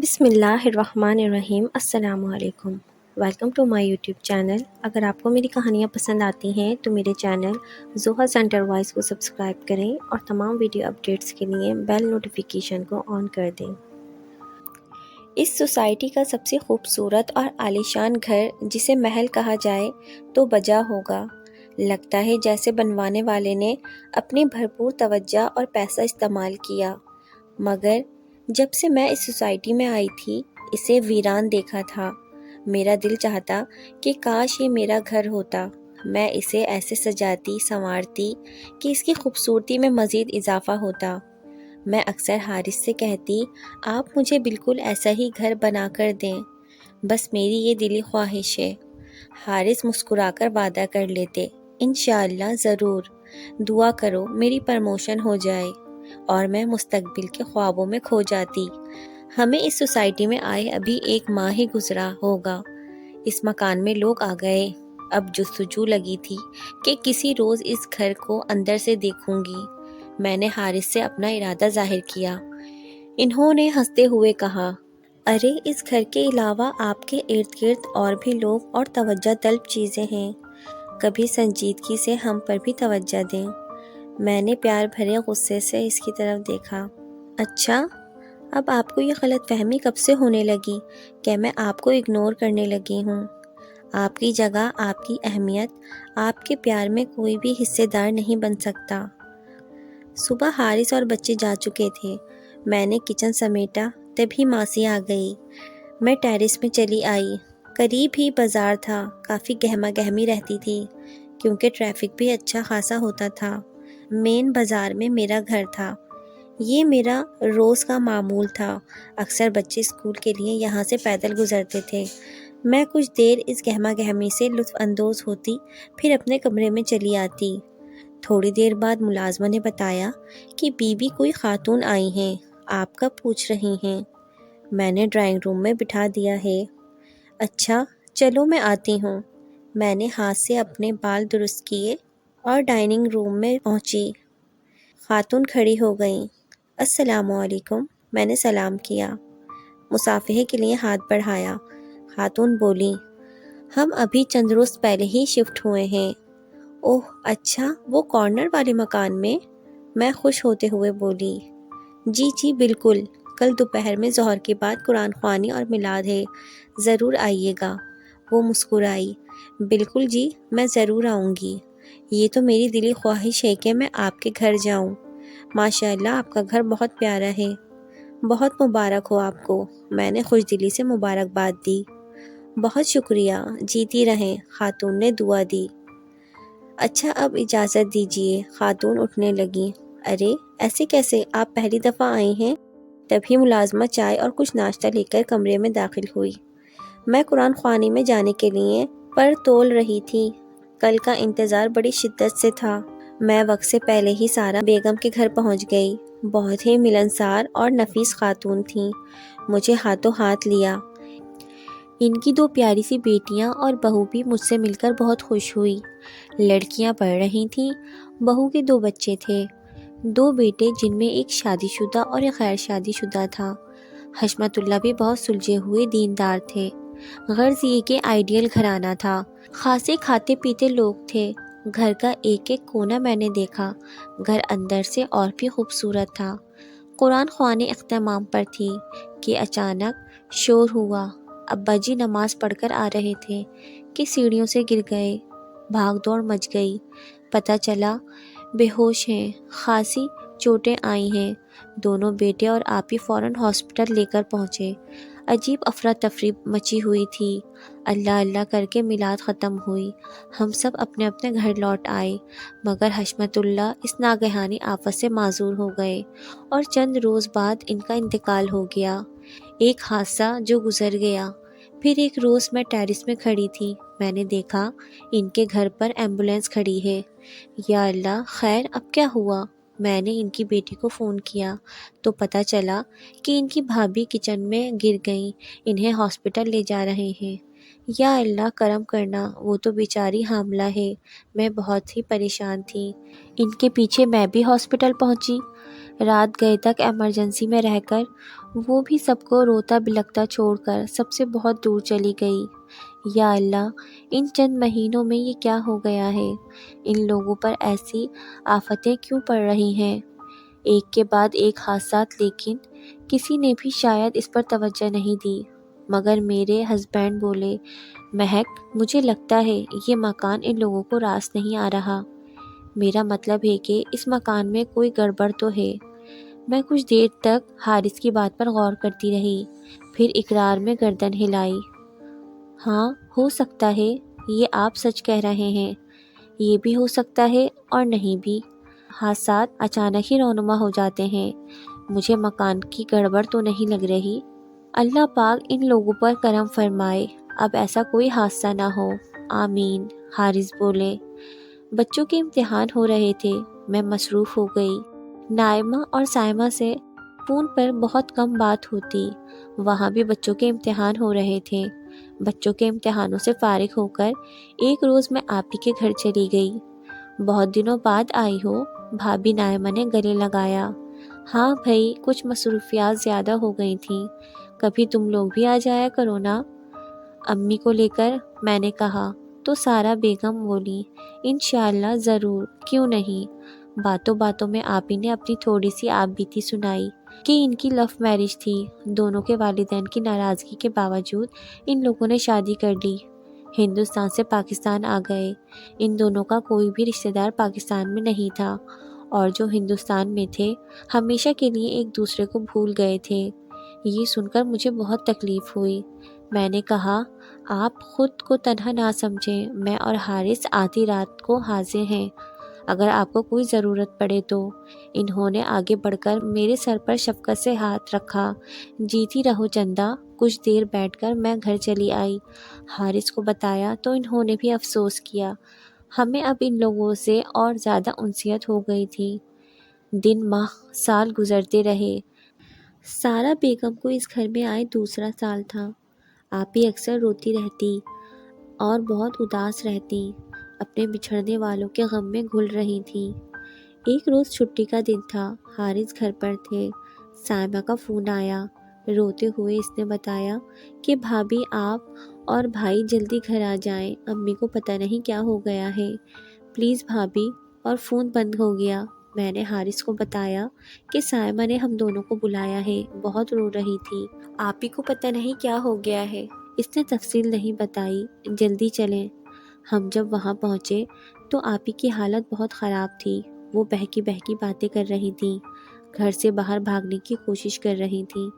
بسم اللہ الرحمن الرحیم۔ السلام علیکم، welcome to my YouTube channel. اگر آپ کو میری کہانیاں پسند آتی ہیں تو میرے چینل زوہا سینٹر وائس کو سبسکرائب کریں اور تمام ویڈیو اپڈیٹس کے لیے بیل نوٹیفیکیشن کو آن کر دیں۔ اس سوسائٹی کا سب سے خوبصورت اور عالیشان گھر جسے محل کہا جائے تو بجا ہوگا۔ لگتا ہے جیسے بنوانے والے نے اپنی بھرپور توجہ اور پیسہ استعمال کیا، مگر جب سے میں اس سوسائٹی میں آئی تھی اسے ویران دیکھا تھا۔ میرا دل چاہتا کہ کاش یہ میرا گھر ہوتا، میں اسے ایسے سجاتی سنوارتی کہ اس کی خوبصورتی میں مزید اضافہ ہوتا۔ میں اکثر حارث سے کہتی آپ مجھے بالکل ایسا ہی گھر بنا کر دیں، بس میری یہ دلی خواہش ہے۔ حارث مسکرا کر وعدہ کر لیتے انشاءاللہ ضرور، دعا کرو میری پرموشن ہو جائے اور میں مستقبل کے خوابوں میں کھو جاتی۔ ہمیں اس سوسائٹی میں آئے ابھی 1 ماہ ہی گزرا ہوگا۔ اس مکان میں لوگ آ گئے، اب جستجو لگی تھی کہ کسی روز اس گھر کو اندر سے دیکھوں گی۔ میں نے حارث سے اپنا ارادہ ظاہر کیا۔ انہوں نے ہنستے ہوئے کہا ارے اس گھر کے علاوہ آپ کے ارد گرد اور بھی لوگ اور توجہ طلب چیزیں ہیں، کبھی سنجیدگی سے ہم پر بھی توجہ دیں۔ میں نے پیار بھرے غصے سے اس کی طرف دیکھا۔ اچھا، اب آپ کو یہ غلط فہمی کب سے ہونے لگی کہ میں آپ کو اگنور کرنے لگی ہوں؟ آپ کی جگہ، آپ کی اہمیت، آپ کے پیار میں کوئی بھی حصے دار نہیں بن سکتا۔ صبح حارث اور بچے جا چکے تھے، میں نے کچن سمیٹا تبھی ماسی آ گئی۔ میں ٹیرس میں چلی آئی، قریب ہی بازار تھا، کافی گہما گہمی رہتی تھی کیونکہ ٹریفک بھی اچھا خاصا ہوتا تھا۔ مین بازار میں میرا گھر تھا، یہ میرا روز کا معمول تھا، اکثر بچے اسکول کے لیے یہاں سے پیدل گزرتے تھے۔ میں کچھ دیر اس گہما گہمی سے لطف اندوز ہوتی، پھر اپنے کمرے میں چلی آتی۔ تھوڑی دیر بعد ملازمہ نے بتایا کہ بی بی کوئی خاتون آئی ہیں، آپ کب پوچھ رہی ہیں؟ میں نے ڈرائنگ روم میں بٹھا دیا ہے۔ اچھا چلو میں آتی ہوں۔ میں نے ہاتھ سے اپنے بال درست کیے اور ڈائننگ روم میں پہنچی۔ خاتون کھڑی ہو گئیں۔ السلام علیکم، میں نے سلام کیا، مصافحے کے لیے ہاتھ بڑھایا۔ خاتون بولی ہم ابھی چند روز پہلے ہی شفٹ ہوئے ہیں۔ اوہ اچھا، وہ کارنر والے مکان میں؟ میں خوش ہوتے ہوئے بولی جی بالکل، کل دوپہر میں ظہر کے بعد قرآن خوانی اور میلاد ہے، ضرور آئیے گا۔ وہ مسکرائی بالکل جی، میں ضرور آؤں گی، یہ تو میری دلی خواہش ہے کہ میں آپ کے گھر جاؤں۔ ماشاءاللہ آپ کا گھر بہت پیارا ہے، بہت مبارک ہو آپ کو، میں نے خوش دلی سے مبارکباد دی۔ بہت شکریہ، جیتی رہیں، خاتون نے دعا دی۔ اچھا اب اجازت دیجیے، خاتون اٹھنے لگی۔ ارے ایسے کیسے، آپ پہلی دفعہ آئی ہیں؟ تبھی ملازمہ چائے اور کچھ ناشتہ لے کر کمرے میں داخل ہوئی۔ میں قرآن خوانی میں جانے کے لیے پر تول رہی تھی، کل کا انتظار بڑی شدت سے تھا۔ میں وقت سے پہلے ہی سارا بیگم کے گھر پہنچ گئی، بہت ہی ملنسار اور نفیس خاتون تھیں، مجھے ہاتھوں ہاتھ لیا۔ ان کی 2 پیاری سی بیٹیاں اور بہو بھی مجھ سے مل کر بہت خوش ہوئی۔ لڑکیاں پڑھ رہی تھیں، بہو کے 2 بچے تھے، 2 بیٹے جن میں ایک شادی شدہ اور ایک غیر شادی شدہ تھا۔ حشمت اللہ بھی بہت سلجھے ہوئے دیندار تھے، غرض یہ کہ آئیڈیل گھرانہ تھا، خاصے کھاتے پیتے لوگ تھے۔ گھر کا ایک ایک کونا میں نے دیکھا، گھر اندر سے اور بھی خوبصورت تھا۔ قرآن خوانی اختتام پر تھی کہ اچانک شور ہوا۔ ابا جی نماز پڑھ کر آ رہے تھے کہ سیڑھیوں سے گر گئے، بھاگ دوڑ مچ گئی، پتہ چلا بے ہوش ہیں، خاصی چوٹیں آئی ہیں۔ دونوں بیٹے اور آپی فوراً ہاسپٹل لے کر پہنچے۔ عجیب افراتفری مچی ہوئی تھی۔ اللہ اللہ کر کے میلاد ختم ہوئی، ہم سب اپنے اپنے گھر لوٹ آئے، مگر حشمت اللہ اس ناگہانی آفت سے معذور ہو گئے اور چند روز بعد ان کا انتقال ہو گیا۔ ایک حادثہ جو گزر گیا۔ پھر ایک روز میں ٹیرس میں کھڑی تھی، میں نے دیکھا ان کے گھر پر ایمبولینس کھڑی ہے۔ یا اللہ، خیر اب کیا ہوا؟ میں نے ان کی بیٹی کو فون کیا تو پتہ چلا کہ ان کی بھابھی کچن میں گر گئیں، انہیں ہاسپٹل لے جا رہے ہیں۔ یا اللہ کرم کرنا، وہ تو بیچاری حاملہ ہے۔ میں بہت ہی پریشان تھی، ان کے پیچھے میں بھی ہاسپٹل پہنچی۔ رات گئے تک ایمرجنسی میں رہ کر وہ بھی سب کو روتا بلکتا چھوڑ کر سب سے بہت دور چلی گئی۔ یا اللہ، ان چند مہینوں میں یہ کیا ہو گیا ہے؟ ان لوگوں پر ایسی آفتیں کیوں پڑ رہی ہیں؟ ایک کے بعد ایک حادثات، لیکن کسی نے بھی شاید اس پر توجہ نہیں دی۔ مگر میرے ہسبینڈ بولے، مہک، مجھے لگتا ہے یہ مکان ان لوگوں کو راس نہیں آ رہا۔ میرا مطلب ہے کہ اس مکان میں کوئی گڑبڑ تو ہے۔ میں کچھ دیر تک حارث کی بات پر غور کرتی رہی، پھر اقرار میں گردن ہلائی۔ ہاں، ہو سکتا ہے یہ آپ سچ کہہ رہے ہیں، یہ بھی ہو سکتا ہے اور نہیں بھی۔ حادثات اچانک ہی رونما ہو جاتے ہیں، مجھے مکان کی گڑبڑ تو نہیں لگ رہی۔ اللہ پاک ان لوگوں پر کرم فرمائے، اب ایسا کوئی حادثہ نہ ہو، آمین، حارث بولے۔ بچوں کے امتحان ہو رہے تھے، میں مصروف ہو گئی۔ نائمہ اور سائمہ سے فون پر بہت کم بات ہوتی، وہاں بھی بچوں کے امتحان ہو رہے تھے۔ بچوں کے امتحانوں سے فارغ ہو کر ایک روز میں آپی کے گھر چلی گئی۔ بہت دنوں بعد آئی ہو، بھابی نائمہ نے گلے لگایا۔ ہاں بھائی، کچھ مصروفیات زیادہ ہو گئی تھیں، کبھی تم لوگ بھی آ جایا کرو نا امی کو لے کر، میں نے کہا تو سارا بیگم بولی، انشاءاللہ ضرور، کیوں نہیں۔ باتوں باتوں میں آپی نے اپنی تھوڑی سی آپ بیتی سنائی کہ ان کی لو میرج تھی، دونوں کے والدین کی ناراضگی کے باوجود ان لوگوں نے شادی کر لی، ہندوستان سے پاکستان آ گئے۔ ان دونوں کا کوئی بھی رشتہ دار پاکستان میں نہیں تھا، اور جو ہندوستان میں تھے ہمیشہ کے لیے ایک دوسرے کو بھول گئے تھے۔ یہ سن کر مجھے بہت تکلیف ہوئی۔ میں نے کہا، آپ خود کو تنہا نہ سمجھیں، میں اور حارث آدھی رات کو حاضر ہیں، اگر آپ کو کوئی ضرورت پڑے تو۔ انہوں نے آگے بڑھ کر میرے سر پر شفقت سے ہاتھ رکھا۔ جیتی رہو چندا۔ کچھ دیر بیٹھ کر میں گھر چلی آئی۔ حارث کو بتایا تو انہوں نے بھی افسوس کیا۔ ہمیں اب ان لوگوں سے اور زیادہ انسیت ہو گئی تھی۔ دن، ماہ، سال گزرتے رہے۔ سارا بیگم کو اس گھر میں آئے دوسرا سال تھا۔ آپ ہی اکثر روتی رہتی اور بہت اداس رہتی، اپنے بچھڑنے والوں کے غم میں گھل رہی تھی۔ ایک روز چھٹی کا دن تھا، حارث گھر پر تھے۔ سائمہ کا فون آیا، روتے ہوئے اس نے بتایا کہ بھابی آپ اور بھائی جلدی گھر آ جائیں، امی کو پتہ نہیں کیا ہو گیا ہے، پلیز بھابی، اور فون بند ہو گیا۔ میں نے حارث کو بتایا کہ سائمہ نے ہم دونوں کو بلایا ہے، بہت رو رہی تھی، آپ ہی کو پتہ نہیں کیا ہو گیا ہے۔ اس نے تفصیل نہیں بتائی، جلدی چلیں۔ ہم جب وہاں پہنچے تو آپی کی حالت بہت خراب تھی، وہ بہکی بہکی باتیں کر رہی تھی، گھر سے باہر بھاگنے کی کوشش کر رہی تھی۔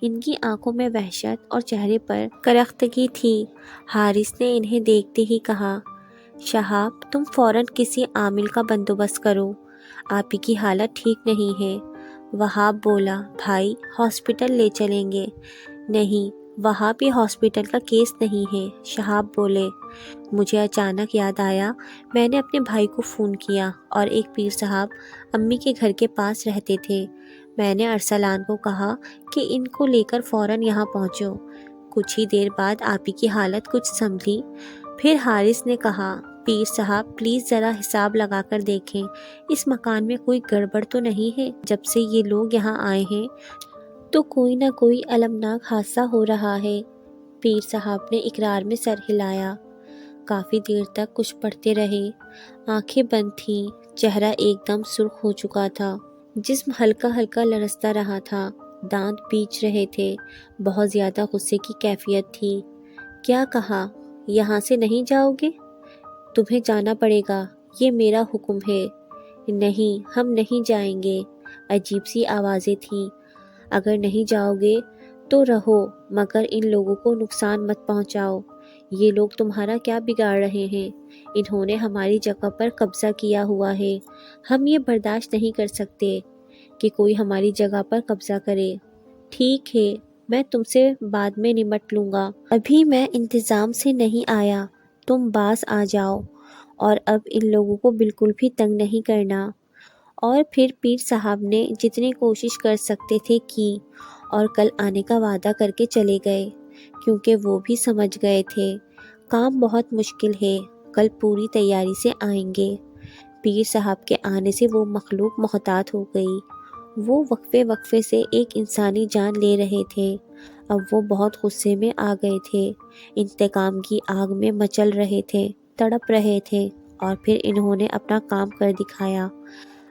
ان کی آنکھوں میں وحشت اور چہرے پر کرختگی تھی۔ حارث نے انہیں دیکھتے ہی کہا، شہاب، تم فوراً کسی عامل کا بندوبست کرو، آپی کی حالت ٹھیک نہیں ہے۔ وہاب بولا، بھائی ہاسپٹل لے چلیں گے۔ نہیں، وہاں بھی ہاسپٹل کا کیس نہیں ہے، شہاب بولے۔ مجھے اچانک یاد آیا، میں نے اپنے بھائی کو فون کیا، اور ایک پیر صاحب امی کے گھر کے پاس رہتے تھے۔ میں نے ارسلان کو کہا کہ ان کو لے کر فوراً یہاں پہنچو۔ کچھ ہی دیر بعد آپی کی حالت کچھ سنبھلی۔ پھر حارث نے کہا، پیر صاحب پلیز ذرا حساب لگا کر دیکھیں، اس مکان میں کوئی گڑبڑ تو نہیں ہے؟ جب سے یہ لوگ یہاں آئے ہیں تو کوئی نہ کوئی المناک حادثہ ہو رہا ہے۔ پیر صاحب نے اقرار میں سر ہلایا۔ کافی دیر تک کچھ پڑھتے رہے، آنکھیں بند تھیں، چہرہ ایک دم سرخ ہو چکا تھا، جسم ہلکا ہلکا لرزتا رہا تھا، دانت بیچ رہے تھے، بہت زیادہ غصے کی کیفیت تھی۔ کیا کہا، یہاں سے نہیں جاؤ گے؟ تمہیں جانا پڑے گا، یہ میرا حکم ہے۔ نہیں، ہم نہیں جائیں گے، عجیب سی آوازیں تھیں۔ اگر نہیں جاؤ گے تو رہو، مگر ان لوگوں کو نقصان مت پہنچاؤ، یہ لوگ تمہارا کیا بگاڑ رہے ہیں؟ انہوں نے ہماری جگہ پر قبضہ کیا ہوا ہے، ہم یہ برداشت نہیں کر سکتے کہ کوئی ہماری جگہ پر قبضہ کرے۔ ٹھیک ہے، میں تم سے بعد میں نمٹ لوں گا، ابھی میں انتظام سے نہیں آیا، تم باز آ جاؤ، اور اب ان لوگوں کو بالکل بھی تنگ نہیں کرنا۔ اور پھر پیر صاحب نے جتنی کوشش کر سکتے تھے کی، اور کل آنے کا وعدہ کر کے چلے گئے، کیونکہ وہ بھی سمجھ گئے تھے کام بہت مشکل ہے، کل پوری تیاری سے آئیں گے۔ پیر صاحب کے آنے سے وہ مخلوق محتاط ہو گئی، وہ وقفے وقفے سے ایک انسانی جان لے رہے تھے۔ اب وہ بہت غصے میں آ گئے تھے، انتقام کی آگ میں مچل رہے تھے، تڑپ رہے تھے، اور پھر انہوں نے اپنا کام کر دکھایا۔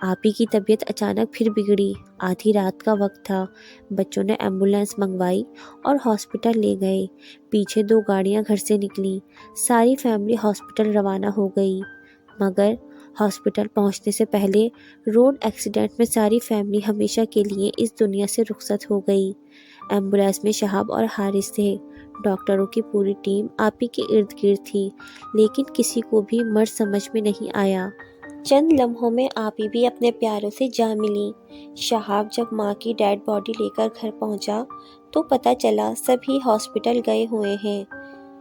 آپی کی طبیعت اچانک پھر بگڑی۔ آدھی رات کا وقت تھا۔ بچوں نے ایمبولینس منگوائی اور ہاسپٹل لے گئے۔ پیچھے 2 گاڑیاں گھر سے نکلیں۔ ساری فیملی ہاسپٹل روانہ ہو گئی، مگر ہاسپٹل پہنچنے سے پہلے روڈ ایکسیڈنٹ میں ساری فیملی ہمیشہ کے لیے اس دنیا سے رخصت ہو گئی۔ ایمبولینس میں شہاب اور حارث تھے۔ ڈاکٹروں کی پوری ٹیم آپی کے ارد گرد تھی، لیکن کسی کو بھی مرض سمجھ میں نہیں آیا۔ چند لمحوں میں آپی بھی اپنے پیاروں سے جا ملی۔ شہاب جب ماں کی ڈیڈ باڈی لے کر گھر پہنچا تو پتہ چلا سبھی ہاسپٹل گئے ہوئے ہیں۔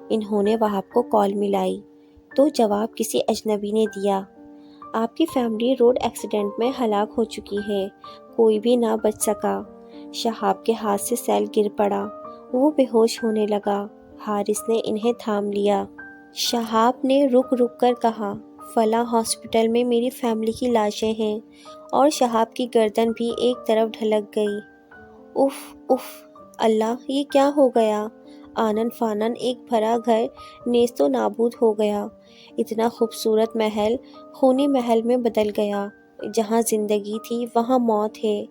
انہوں نے وہاب کو کال ملائی تو جواب کسی اجنبی نے دیا، آپ کی فیملی روڈ ایکسیڈنٹ میں ہلاک ہو چکی ہے، کوئی بھی نہ بچ سکا۔ شہاب کے ہاتھ سے سیل گر پڑا، وہ بے ہوش ہونے لگا۔ حارث نے انہیں تھام لیا۔ شہاب نے رک رک کر کہا، فلاں ہاسپٹل میں میری فیملی کی لاشیں ہیں، اور شہاب کی گردن بھی ایک طرف ڈھلک گئی۔ اف اف، اللہ، یہ کیا ہو گیا؟ آنن فانن ایک بھرا گھر نیست و نابود ہو گیا۔ اتنا خوبصورت محل خونی محل میں بدل گیا۔ جہاں زندگی تھی وہاں موت ہے،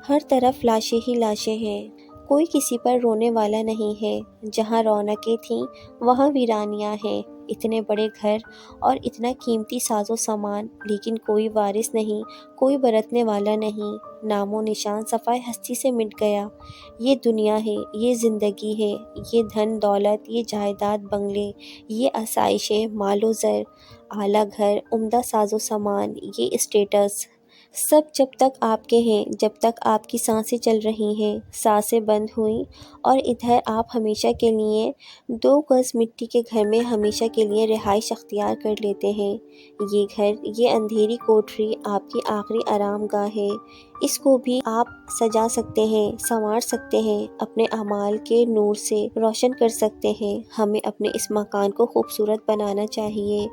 ہر طرف لاشیں ہی لاشیں ہیں، کوئی کسی پر رونے والا نہیں ہے۔ جہاں رونقیں تھیں وہاں ویرانیاں ہیں۔ اتنے بڑے گھر اور اتنا قیمتی ساز و سامان، لیکن کوئی وارث نہیں، کوئی برتنے والا نہیں، نام و نشان صفائے ہستی سے مٹ گیا۔ یہ دنیا ہے، یہ زندگی ہے، یہ دھن دولت، یہ جائیداد، بنگلے، یہ آسائشیں، مال و زر، اعلیٰ گھر، عمدہ ساز و سامان، یہ اسٹیٹس، سب جب تک آپ کے ہیں، جب تک آپ کی سانسیں چل رہی ہیں۔ سانسیں بند ہوئیں اور ادھر آپ ہمیشہ کے لیے 2 گز مٹی کے گھر میں ہمیشہ کے لیے رہائش اختیار کر لیتے ہیں۔ یہ گھر، یہ اندھیری کوٹھری آپ کی آخری آرام گاہ ہے۔ اس کو بھی آپ سجا سکتے ہیں، سنوار سکتے ہیں، اپنے اعمال کے نور سے روشن کر سکتے ہیں۔ ہمیں اپنے اس مکان کو خوبصورت بنانا چاہیے۔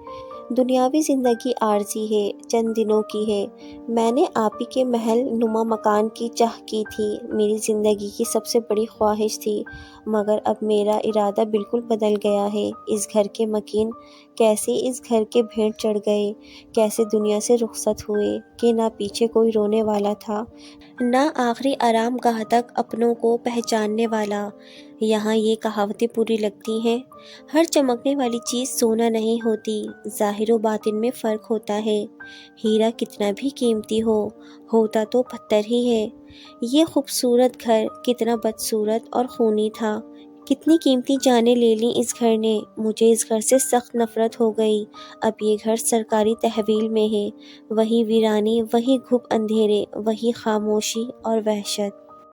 دنیاوی زندگی عارضی ہے، چند دنوں کی ہے۔ میں نے آپی کے محل نما مکان کی چاہ کی تھی، میری زندگی کی سب سے بڑی خواہش تھی، مگر اب میرا ارادہ بالکل بدل گیا ہے۔ اس گھر کے مکین کیسے اس گھر کے بھینٹ چڑھ گئے، کیسے دنیا سے رخصت ہوئے، کہ نہ پیچھے کوئی رونے والا تھا، نہ آخری آرام گاہ تک اپنوں کو پہچاننے والا۔ یہاں یہ کہاوتیں پوری لگتی ہیں، ہر چمکنے والی چیز سونا نہیں ہوتی، ظاہر و باطن میں فرق ہوتا ہے۔ ہیرا کتنا بھی قیمتی ہوتا تو پتھر ہی ہے۔ یہ خوبصورت گھر کتنا بدصورت اور خونی تھا، کتنی قیمتی جانیں لے لیں اس گھر نے۔ مجھے اس گھر سے سخت نفرت ہو گئی۔ اب یہ گھر سرکاری تحویل میں ہے، وہی ویرانی، وہی گھپ اندھیرے، وہی خاموشی اور وحشت۔